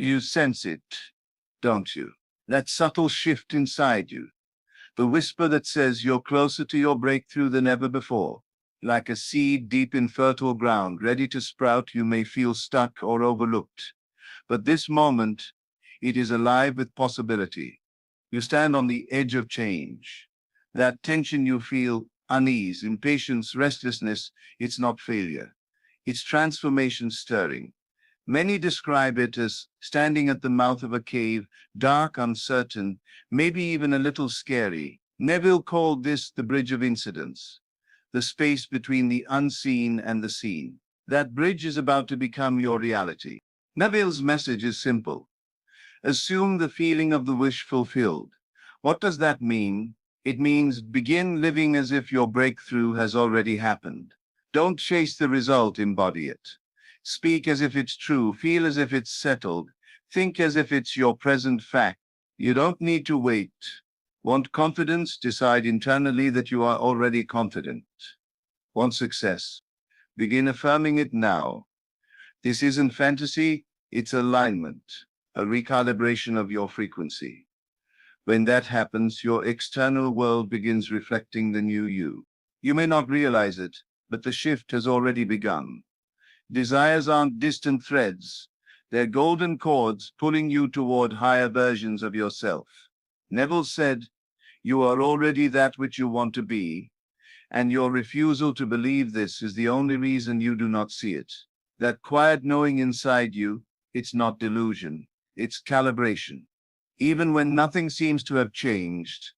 You sense it, don't you? That subtle shift inside you. The whisper that says you're closer to your breakthrough than ever before. Like a seed deep in fertile ground, ready to sprout, you may feel stuck or overlooked. But this moment, it is alive with possibility. You stand on the edge of change. That tension you feel, unease, impatience, restlessness, it's not failure. It's transformation stirring. Many describe it as standing at the mouth of a cave, dark, uncertain, maybe even a little scary. Neville called this the bridge of incidents, the space between the unseen and the seen. That bridge is about to become your reality. Neville's message is simple. Assume the feeling of the wish fulfilled. What does that mean? It means begin living as if your breakthrough has already happened. Don't chase the result, embody it. Speak as if it's true, feel as if it's settled, think as if it's your present fact. You don't need to wait. Want confidence? Decide internally that you are already confident. Want success? Begin affirming it now. This isn't fantasy, it's alignment, a recalibration of your frequency. When that happens, your external world begins reflecting the new you. You may not realize it, but the shift has already begun. Desires aren't distant threads. They're golden cords pulling you toward higher versions of yourself. Neville said, "You are already that which you want to be, and your refusal to believe this is the only reason you do not see it." That quiet knowing inside you, it's not delusion, it's calibration. Even when nothing seems to have changed,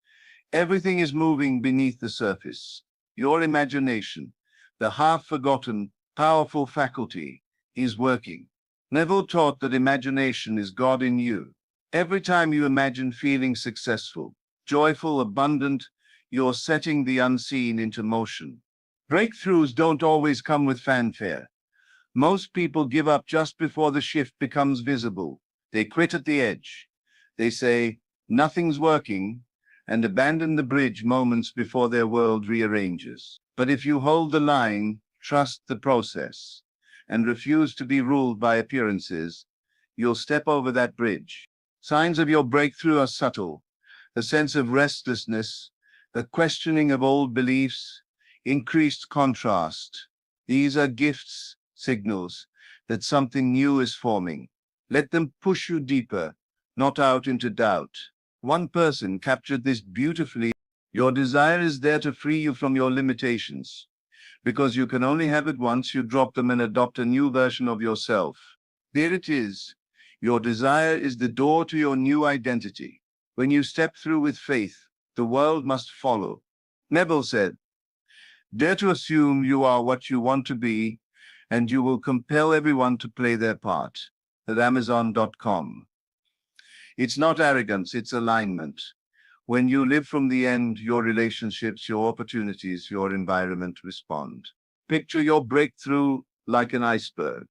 everything is moving beneath the surface. Your imagination, the half-forgotten, powerful faculty, is working. Neville taught that imagination is God in you. Every time you imagine feeling successful, joyful, abundant, you're setting the unseen into motion. Breakthroughs don't always come with fanfare. Most people give up just before the shift becomes visible. They quit at the edge. They say, "Nothing's working," and abandon the bridge moments before their world rearranges. But if you hold the line, trust the process, and refuse to be ruled by appearances, you'll step over that bridge. Signs of your breakthrough are subtle. A sense of restlessness, the questioning of old beliefs, increased contrast. These are gifts, signals that something new is forming. Let them push you deeper, not out into doubt. One person captured this beautifully. Your desire is there to free you from your limitations. Because you can only have it once, you drop them and adopt a new version of yourself. There it is. Your desire is the door to your new identity. When you step through with faith, the world must follow. Neville said, "Dare to assume you are what you want to be, and you will compel everyone to play their part." At Amazon.com. It's not arrogance, it's alignment. When you live from the end, your relationships, your opportunities, your environment respond. Picture your breakthrough like an iceberg.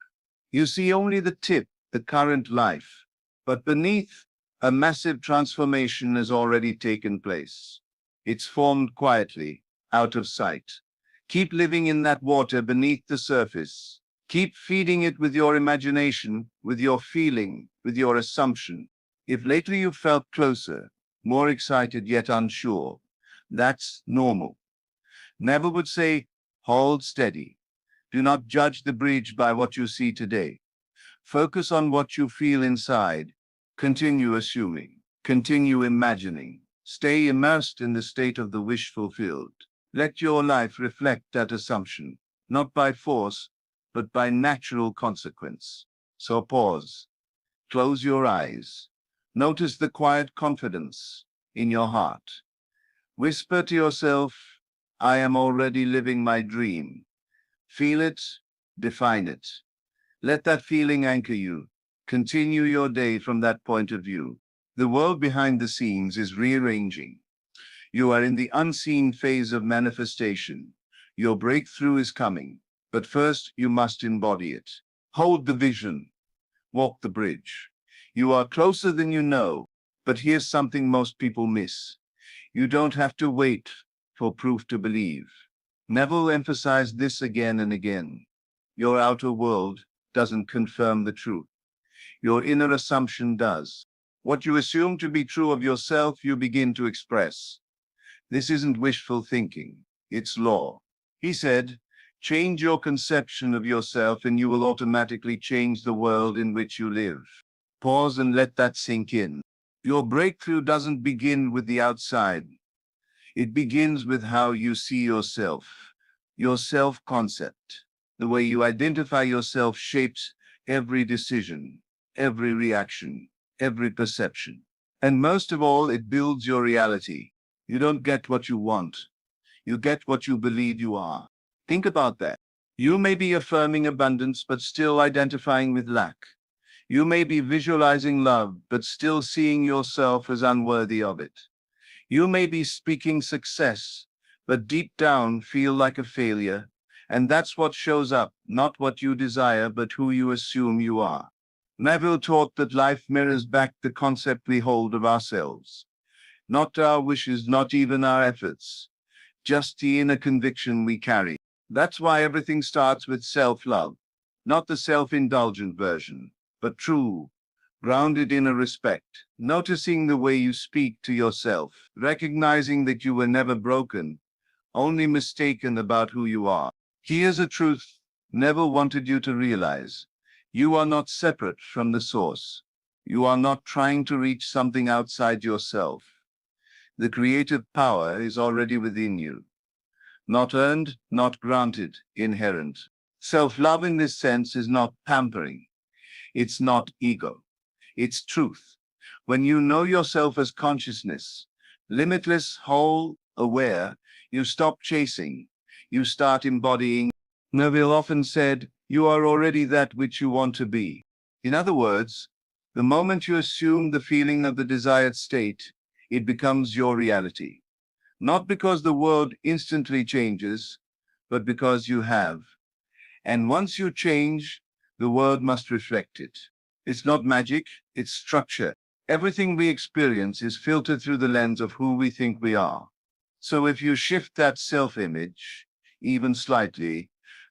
You see only the tip, the current life. But beneath, a massive transformation has already taken place. It's formed quietly, out of sight. Keep living in that water beneath the surface. Keep feeding it with your imagination, with your feeling, with your assumption. If lately you felt closer, more excited yet unsure, that's normal. Neville would say, hold steady. Do not judge the bridge by what you see today. Focus on what you feel inside. Continue assuming. Continue imagining. Stay immersed in the state of the wish fulfilled. Let your life reflect that assumption, not by force, but by natural consequence. So pause. Close your eyes. Notice the quiet confidence in your heart. Whisper to yourself, "I am already living my dream." Feel it, define it. Let that feeling anchor you. Continue your day from that point of view. The world behind the scenes is rearranging. You are in the unseen phase of manifestation. Your breakthrough is coming, but first you must embody it. Hold the vision. Walk the bridge. You are closer than you know, but here's something most people miss. You don't have to wait for proof to believe. Neville emphasized this again and again. Your outer world doesn't confirm the truth. Your inner assumption does. What you assume to be true of yourself, you begin to express. This isn't wishful thinking, it's law. He said, change your conception of yourself and you will automatically change the world in which you live. Pause and let that sink in. Your breakthrough doesn't begin with the outside. It begins with how you see yourself, your self-concept. The way you identify yourself shapes every decision, every reaction, every perception. And most of all, it builds your reality. You don't get what you want. You get what you believe you are. Think about that. You may be affirming abundance, but still identifying with lack. You may be visualizing love, but still seeing yourself as unworthy of it. You may be speaking success, but deep down feel like a failure. And that's what shows up, not what you desire, but who you assume you are. Neville taught that life mirrors back the concept we hold of ourselves. Not our wishes, not even our efforts, just the inner conviction we carry. That's why everything starts with self-love, not the self-indulgent version, but true, grounded inner respect, noticing the way you speak to yourself, recognizing that you were never broken, only mistaken about who you are. Here's a truth Neville wanted you to realize. You are not separate from the source. You are not trying to reach something outside yourself. The creative power is already within you. Not earned, not granted, inherent. Self-love in this sense is not pampering. It's not ego. It's truth. When you know yourself as consciousness, limitless, whole, aware, you stop chasing. You start embodying. Neville often said, you are already that which you want to be. In other words, the moment you assume the feeling of the desired state, it becomes your reality. Not because the world instantly changes, but because you have. And once you change, the world must reflect it. It's not magic, it's structure. Everything we experience is filtered through the lens of who we think we are. So if you shift that self-image, even slightly,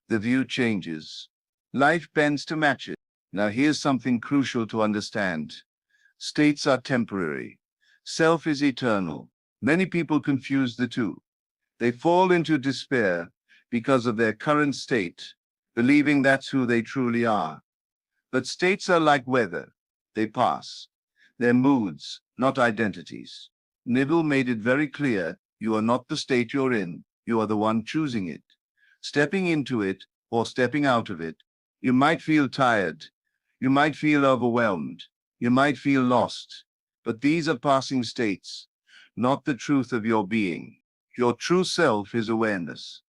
the view changes. Life bends to match it. Now here's something crucial to understand. States are temporary. Self is eternal. Many people confuse the two. They fall into despair because of their current state, believing that's who they truly are. But states are like weather. They pass. They're moods, not identities. Neville made it very clear, you are not the state you're in. You are the one choosing it. Stepping into it or stepping out of it, you might feel tired. You might feel overwhelmed. You might feel lost. But these are passing states, not the truth of your being. Your true self is awareness.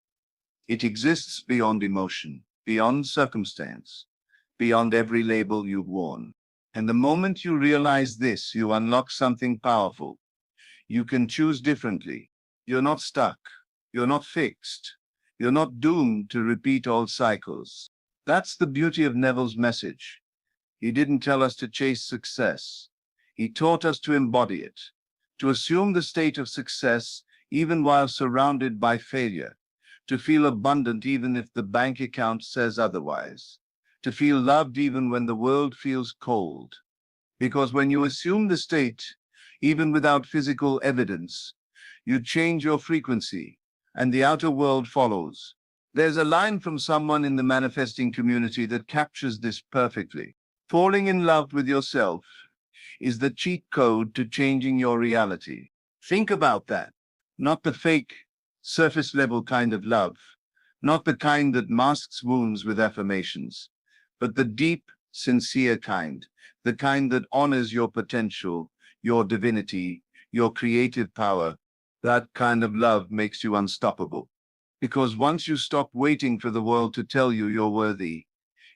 It exists beyond emotion, beyond circumstance, beyond every label you've worn. And the moment you realize this, you unlock something powerful. You can choose differently. You're not stuck. You're not fixed. You're not doomed to repeat old cycles. That's the beauty of Neville's message. He didn't tell us to chase success. He taught us to embody it, to assume the state of success even while surrounded by failure, to feel abundant even if the bank account says otherwise, to feel loved even when the world feels cold. Because when you assume the state, even without physical evidence, you change your frequency, and the outer world follows. There's a line from someone in the manifesting community that captures this perfectly. Falling in love with yourself is the cheat code to changing your reality. Think about that. Not the fake, surface-level kind of love, not the kind that masks wounds with affirmations, but the deep, sincere kind, the kind that honors your potential, your divinity, your creative power. That kind of love makes you unstoppable. Because once you stop waiting for the world to tell you you're worthy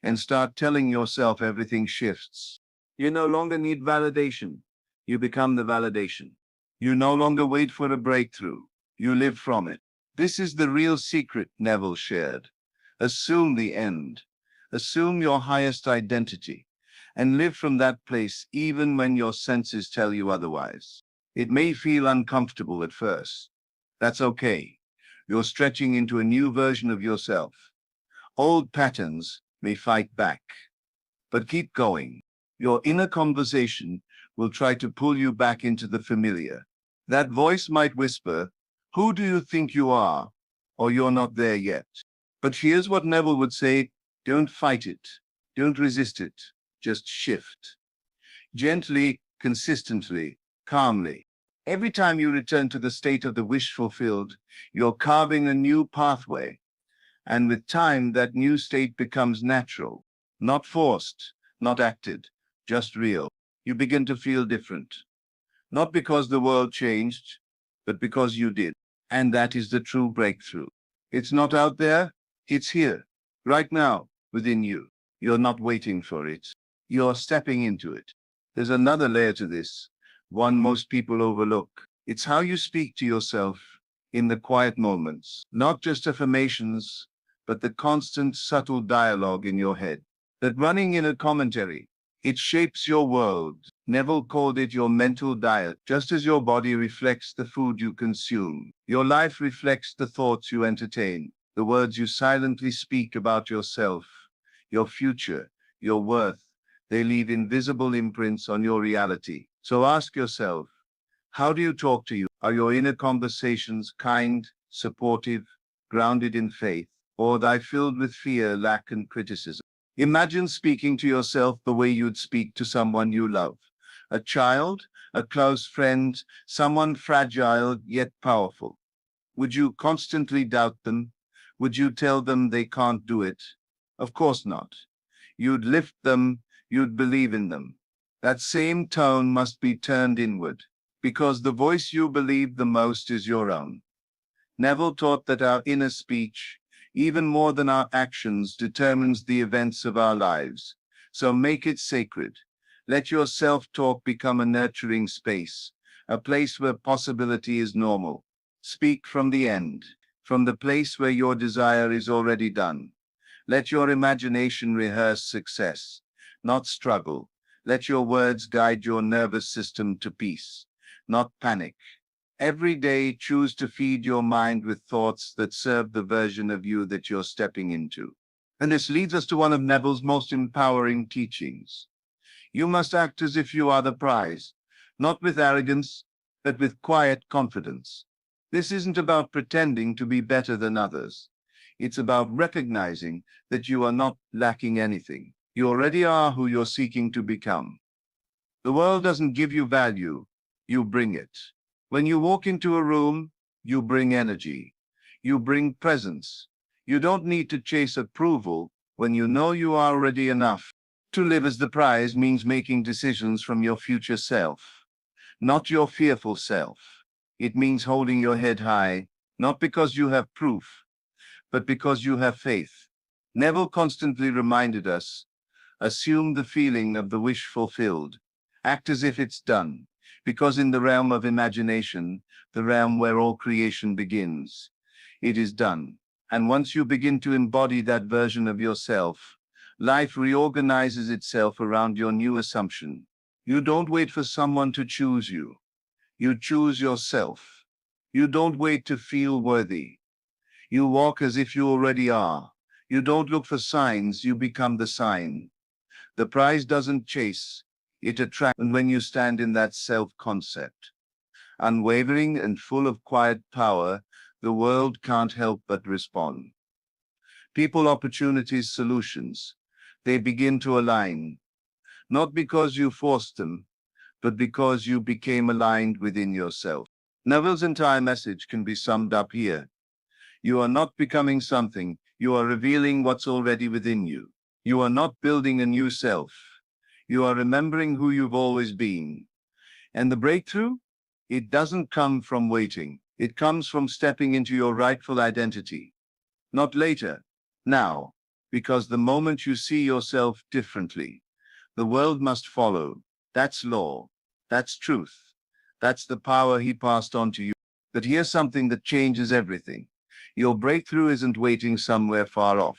and start telling yourself, everything shifts. You no longer need validation. You become the validation. You no longer wait for a breakthrough. You live from it. This is the real secret Neville shared. Assume the end. Assume your highest identity and live from that place even when your senses tell you otherwise. It may feel uncomfortable at first. That's okay. You're stretching into a new version of yourself. Old patterns may fight back, but keep going. Your inner conversation will try to pull you back into the familiar. That voice might whisper, "Who do you think you are?" Or "You're not there yet." But here's what Neville would say: don't fight it. Don't resist it. Just shift. Gently, consistently, calmly. Every time you return to the state of the wish fulfilled, you're carving a new pathway. And with time, that new state becomes natural, not forced, not acted, just real. You begin to feel different. Not because the world changed, but because you did. And that is the true breakthrough. It's not out there, it's here, right now, within you. You're not waiting for it. You're stepping into it. There's another layer to this, one most people overlook. It's how you speak to yourself in the quiet moments, not just affirmations, but the constant, subtle dialogue in your head, that running in a commentary. It shapes your world. Neville called it your mental diet. Just as your body reflects the food you consume, your life reflects the thoughts you entertain, the words you silently speak about yourself, your future, your worth. They leave invisible imprints on your reality. So ask yourself, how do you talk to you? Are your inner conversations kind, supportive, grounded in faith, or are they filled with fear, lack, and criticism? Imagine speaking to yourself the way you'd speak to someone you love. A child, a close friend, someone fragile yet powerful. Would you constantly doubt them? Would you tell them they can't do it? Of course not. You'd lift them, you'd believe in them. That same tone must be turned inward, because the voice you believe the most is your own. Neville taught that our inner speech, even more than our actions, determines the events of our lives. So make it sacred. Let your self-talk become a nurturing space, a place where possibility is normal. Speak from the end, from the place where your desire is already done. Let your imagination rehearse success, not struggle. Let your words guide your nervous system to peace, not panic. Every day, choose to feed your mind with thoughts that serve the version of you that you're stepping into. And this leads us to one of Neville's most empowering teachings. You must act as if you are the prize, not with arrogance, but with quiet confidence. This isn't about pretending to be better than others. It's about recognizing that you are not lacking anything. You already are who you're seeking to become. The world doesn't give you value, you bring it. When you walk into a room, you bring energy. You bring presence. You don't need to chase approval when you know you are already enough. To live as the prize means making decisions from your future self, not your fearful self. It means holding your head high, not because you have proof, but because you have faith. Neville constantly reminded us, assume the feeling of the wish fulfilled. Act as if it's done. Because in the realm of imagination, the realm where all creation begins, it is done. And once you begin to embody that version of yourself, life reorganizes itself around your new assumption. You don't wait for someone to choose you. You choose yourself. You don't wait to feel worthy. You walk as if you already are. You don't look for signs, you become the sign. The prize doesn't chase, it attracts. And when you stand in that self-concept, unwavering and full of quiet power, the world can't help but respond. People, opportunities, solutions, they begin to align, not because you forced them, but because you became aligned within yourself. Neville's entire message can be summed up here. You are not becoming something, you are revealing what's already within you. You are not building a new self. You are remembering who you've always been. And the breakthrough? It doesn't come from waiting. It comes from stepping into your rightful identity. Not later, now. Because the moment you see yourself differently, the world must follow. That's law. That's truth. That's the power he passed on to you. But here's something that changes everything. Your breakthrough isn't waiting somewhere far off.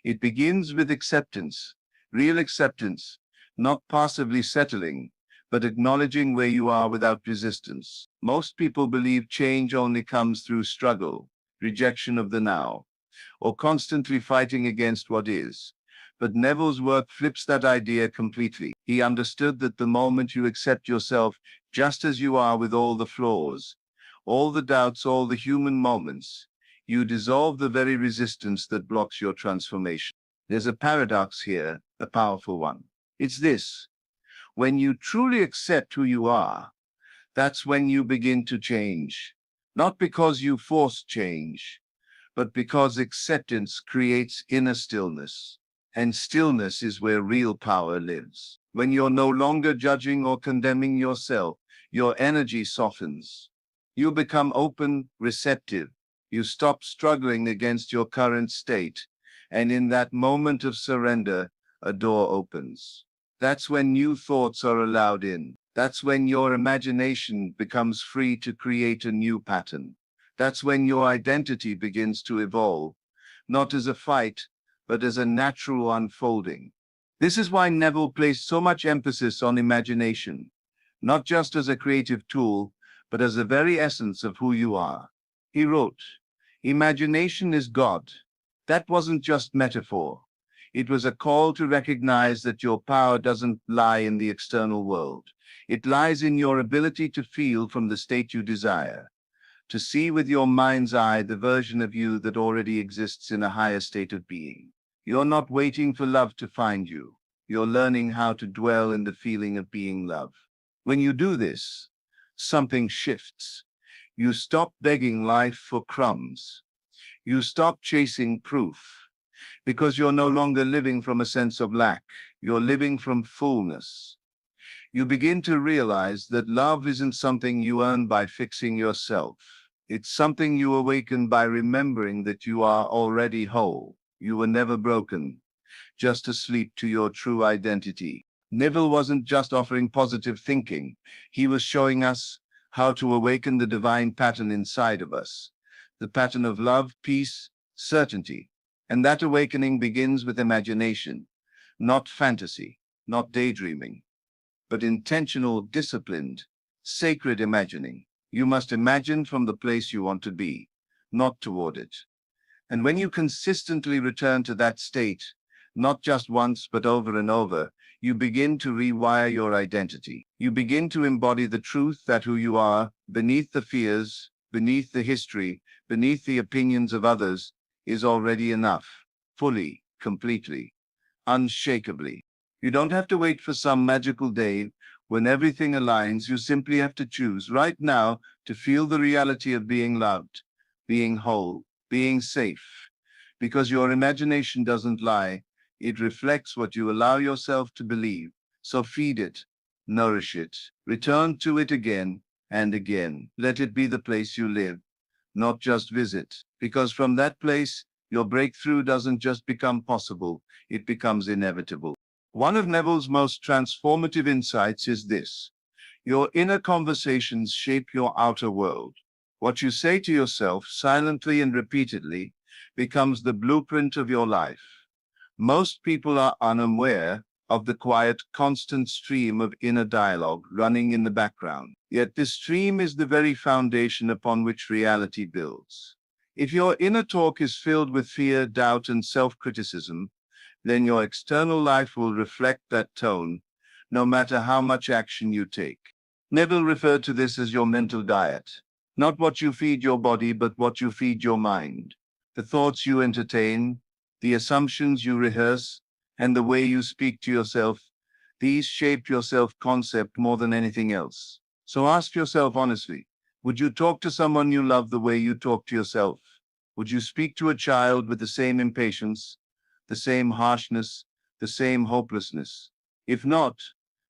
It begins with acceptance, real acceptance, not passively settling, but acknowledging where you are without resistance. Most people believe change only comes through struggle, rejection of the now, or constantly fighting against what is. But Neville's work flips that idea completely. He understood that the moment you accept yourself just as you are, with all the flaws, all the doubts, all the human moments, you dissolve the very resistance that blocks your transformation. There's a paradox here, a powerful one. It's this: when you truly accept who you are, that's when you begin to change. Not because you force change, but because acceptance creates inner stillness. And stillness is where real power lives. When you're no longer judging or condemning yourself, your energy softens. You become open, receptive. You stop struggling against your current state. And in that moment of surrender, a door opens. That's when new thoughts are allowed in. That's when your imagination becomes free to create a new pattern. That's when your identity begins to evolve, not as a fight, but as a natural unfolding. This is why Neville placed so much emphasis on imagination, not just as a creative tool, but as the very essence of who you are. He wrote, "Imagination is God." That wasn't just metaphor. It was a call to recognize that your power doesn't lie in the external world. It lies in your ability to feel from the state you desire, to see with your mind's eye the version of you that already exists in a higher state of being. You're not waiting for love to find you. You're learning how to dwell in the feeling of being loved. When you do this, something shifts. You stop begging life for crumbs. You stop chasing proof, because you're no longer living from a sense of lack. You're living from fullness. You begin to realize that love isn't something you earn by fixing yourself. It's something you awaken by remembering that you are already whole. You were never broken, just asleep to your true identity. Neville wasn't just offering positive thinking. He was showing us how to awaken the divine pattern inside of us, the pattern of love, peace, certainty. And that awakening begins with imagination, not fantasy, not daydreaming, but intentional, disciplined, sacred imagining. You must imagine from the place you want to be, not toward it. And when you consistently return to that state, not just once, but over and over, you begin to rewire your identity. You begin to embody the truth that who you are, beneath the fears, beneath the history, beneath the opinions of others, is already enough, fully, completely, unshakably. You don't have to wait for some magical day when everything aligns. You simply have to choose right now to feel the reality of being loved, being whole, being safe. Because your imagination doesn't lie, it reflects what you allow yourself to believe. So feed it, nourish it, return to it again and again. Let it be the place you live, not just visit. Because from that place, your breakthrough doesn't just become possible, it becomes inevitable. One of Neville's most transformative insights is this: your inner conversations shape your outer world. What you say to yourself silently and repeatedly becomes the blueprint of your life. Most people are unaware of the quiet, constant stream of inner dialogue running in the background. Yet this stream is the very foundation upon which reality builds. If your inner talk is filled with fear, doubt, and self-criticism, then your external life will reflect that tone, no matter how much action you take. Neville referred to this as your mental diet. Not what you feed your body, but what you feed your mind. The thoughts you entertain, the assumptions you rehearse, and the way you speak to yourself, these shape your self-concept more than anything else. So ask yourself honestly, would you talk to someone you love the way you talk to yourself? Would you speak to a child with the same impatience, the same harshness, the same hopelessness? If not,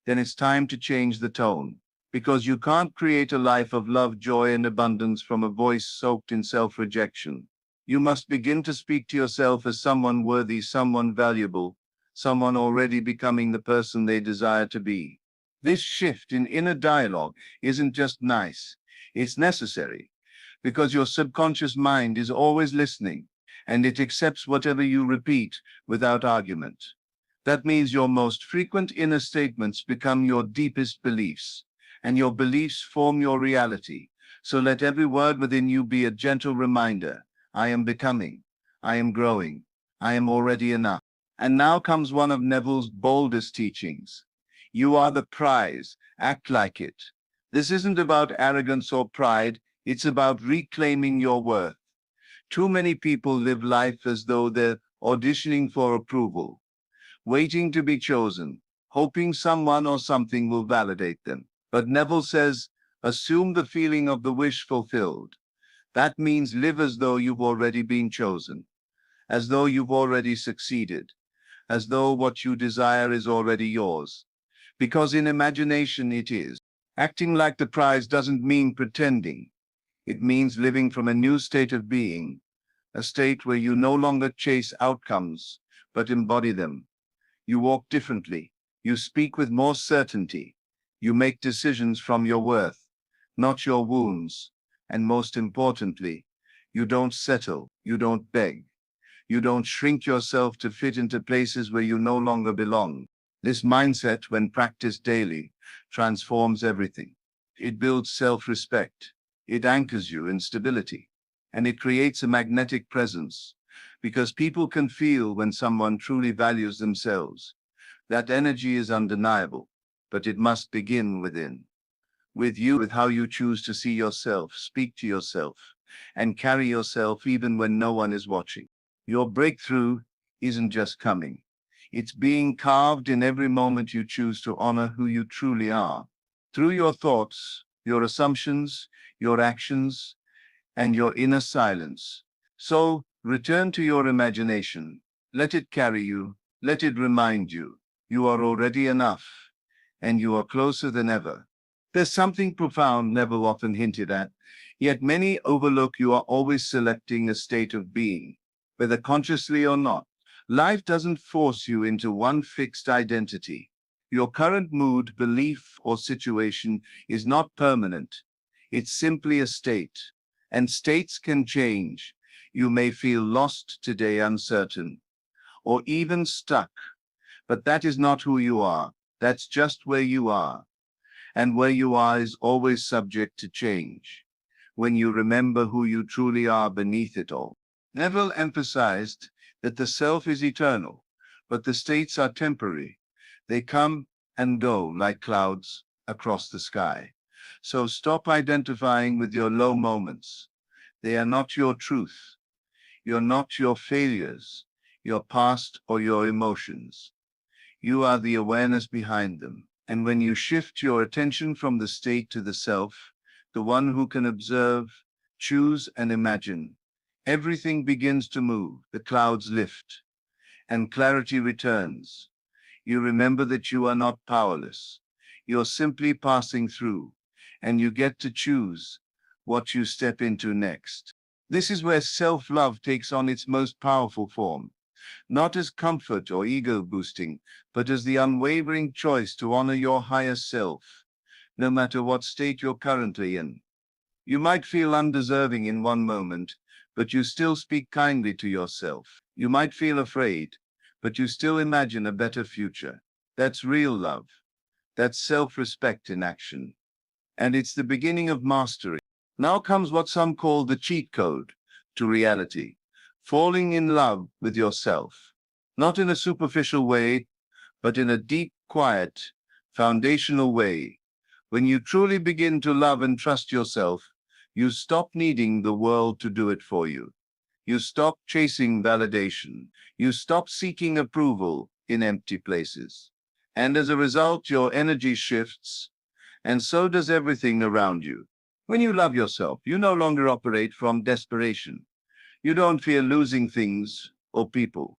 then it's time to change the tone. Because you can't create a life of love, joy, and abundance from a voice soaked in self-rejection. You must begin to speak to yourself as someone worthy, someone valuable, someone already becoming the person they desire to be. This shift in inner dialogue isn't just nice, it's necessary, because your subconscious mind is always listening, and it accepts whatever you repeat without argument. That means your most frequent inner statements become your deepest beliefs, and your beliefs form your reality. So let every word within you be a gentle reminder: I am becoming, I am growing, I am already enough. And now comes one of Neville's boldest teachings. You are the prize. Act like it. This isn't about arrogance or pride. It's about reclaiming your worth. Too many people live life as though they're auditioning for approval, waiting to be chosen, hoping someone or something will validate them. But Neville says, assume the feeling of the wish fulfilled. That means live as though you've already been chosen, as though you've already succeeded, as though what you desire is already yours. Because in imagination it is. Acting like the prize doesn't mean pretending. It means living from a new state of being, a state where you no longer chase outcomes, but embody them. You walk differently. You speak with more certainty. You make decisions from your worth, not your wounds. And most importantly, you don't settle. You don't beg. You don't shrink yourself to fit into places where you no longer belong. This mindset, when practiced daily, transforms everything. It builds self-respect. It anchors you in stability. And it creates a magnetic presence, because people can feel when someone truly values themselves. That energy is undeniable, but it must begin within. With you, with how you choose to see yourself, speak to yourself, and carry yourself even when no one is watching. Your breakthrough isn't just coming. It's being carved in every moment you choose to honor who you truly are. Through your thoughts, your assumptions, your actions, and your inner silence. So, return to your imagination. Let it carry you. Let it remind you. You are already enough, and you are closer than ever. There's something profound Neville often hinted at, yet many overlook. You are always selecting a state of being, whether consciously or not. Life doesn't force you into one fixed identity. Your current mood, belief, or situation is not permanent. It's simply a state, and states can change. You may feel lost today, uncertain, or even stuck, but that is not who you are. That's just where you are. And where you are is always subject to change, when you remember who you truly are beneath it all. Neville emphasized that the self is eternal, but the states are temporary. They come and go like clouds across the sky. So stop identifying with your low moments. They are not your truth. You're not your failures, your past, or your emotions. You are the awareness behind them. And when you shift your attention from the state to the self, the one who can observe, choose, and imagine, everything begins to move. The clouds lift, and clarity returns. You remember that you are not powerless. You're simply passing through, and you get to choose what you step into next. This is where self-love takes on its most powerful form, not as comfort or ego boosting, but as the unwavering choice to honor your higher self, no matter what state you're currently in. You might feel undeserving in one moment, but you still speak kindly to yourself. You might feel afraid, but you still imagine a better future. That's real love. That's self-respect in action. And it's the beginning of mastery. Now comes what some call the cheat code to reality. Falling in love with yourself. Not in a superficial way, but in a deep, quiet, foundational way. When you truly begin to love and trust yourself, you stop needing the world to do it for you. You stop chasing validation. You stop seeking approval in empty places. And as a result, your energy shifts, and so does everything around you. When you love yourself, you no longer operate from desperation. You don't fear losing things or people.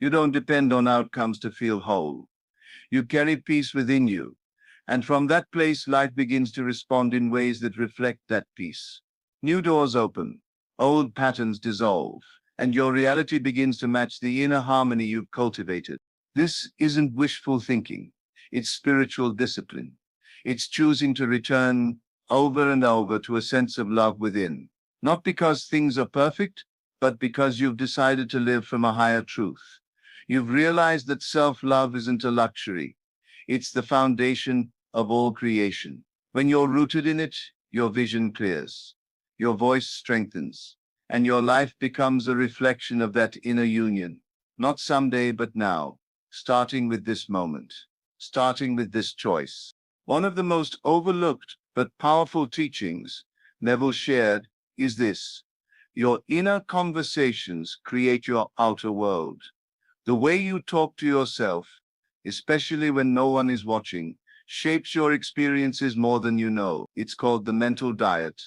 You don't depend on outcomes to feel whole. You carry peace within you. And from that place, life begins to respond in ways that reflect that peace. New doors open, old patterns dissolve, and your reality begins to match the inner harmony you've cultivated. This isn't wishful thinking. It's spiritual discipline. It's choosing to return over and over to a sense of love within. Not because things are perfect, but because you've decided to live from a higher truth. You've realized that self-love isn't a luxury. It's the foundation of all creation. When you're rooted in it, your vision clears, your voice strengthens, and your life becomes a reflection of that inner union. Not someday, but now, starting with this moment. starting with this choice. One of the most overlooked but powerful teachings Neville shared is this: your inner conversations create your outer world. The way you talk to yourself, especially when no one is watching, shapes your experiences more than you know. It's called the mental diet.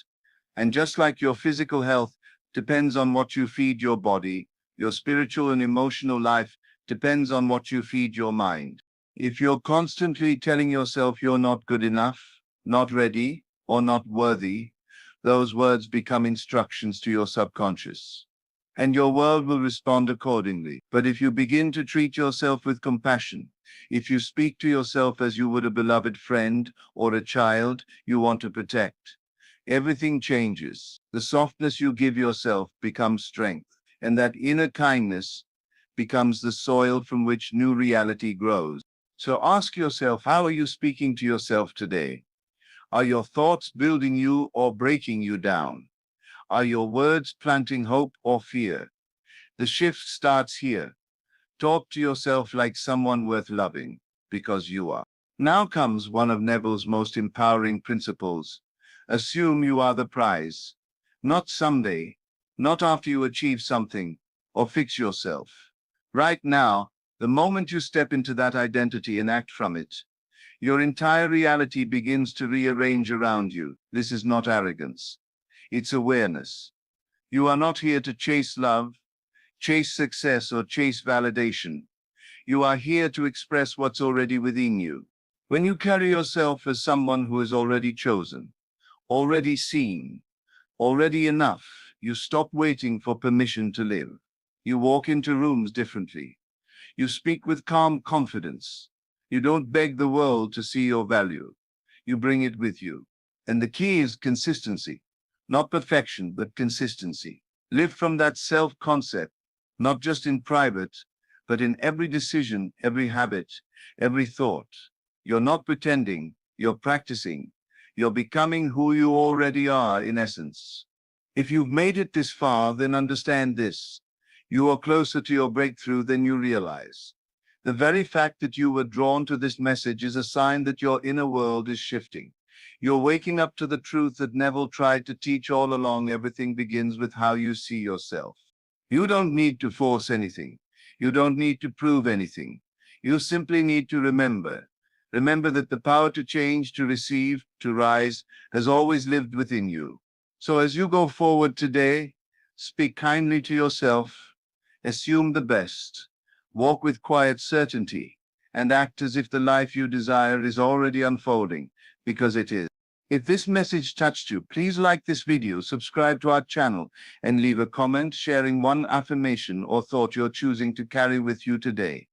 And just like your physical health depends on what you feed your body, your spiritual and emotional life depends on what you feed your mind. If you're constantly telling yourself you're not good enough, not ready, or not worthy, those words become instructions to your subconscious, and your world will respond accordingly. But if you begin to treat yourself with compassion, if you speak to yourself as you would a beloved friend or a child you want to protect, everything changes. The softness you give yourself becomes strength, and that inner kindness becomes the soil from which new reality grows. So ask yourself, how are you speaking to yourself today? Are your thoughts building you or breaking you down? Are your words planting hope or fear? The shift starts here. Talk to yourself like someone worth loving, because you are. Now comes one of Neville's most empowering principles. Assume you are the prize. Not someday, not after you achieve something or fix yourself. Right now, the moment you step into that identity and act from it, your entire reality begins to rearrange around you. This is not arrogance. It's awareness. You are not here to chase love, chase success, or chase validation. You are here to express what's already within you. When you carry yourself as someone who is already chosen, already seen, already enough, you stop waiting for permission to live. You walk into rooms differently. You speak with calm confidence. You don't beg the world to see your value. You bring it with you. And the key is consistency. Not perfection, but consistency. Live from that self-concept, not just in private, but in every decision, every habit, every thought. You're not pretending, you're practicing. You're becoming who you already are in essence. If you've made it this far, then understand this: you are closer to your breakthrough than you realize. The very fact that you were drawn to this message is a sign that your inner world is shifting. You're waking up to the truth that Neville tried to teach all along. Everything begins with how you see yourself. You don't need to force anything. You don't need to prove anything. You simply need to remember. Remember that the power to change, to receive, to rise has always lived within you. So as you go forward today, speak kindly to yourself, assume the best, walk with quiet certainty, and act as if the life you desire is already unfolding, because it is. If this message touched you, please like this video, subscribe to our channel, and leave a comment sharing one affirmation or thought you're choosing to carry with you today.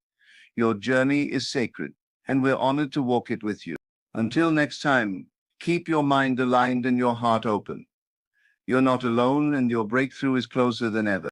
Your journey is sacred, and we're honored to walk it with you. Until next time, keep your mind aligned and your heart open. You're not alone, and your breakthrough is closer than ever.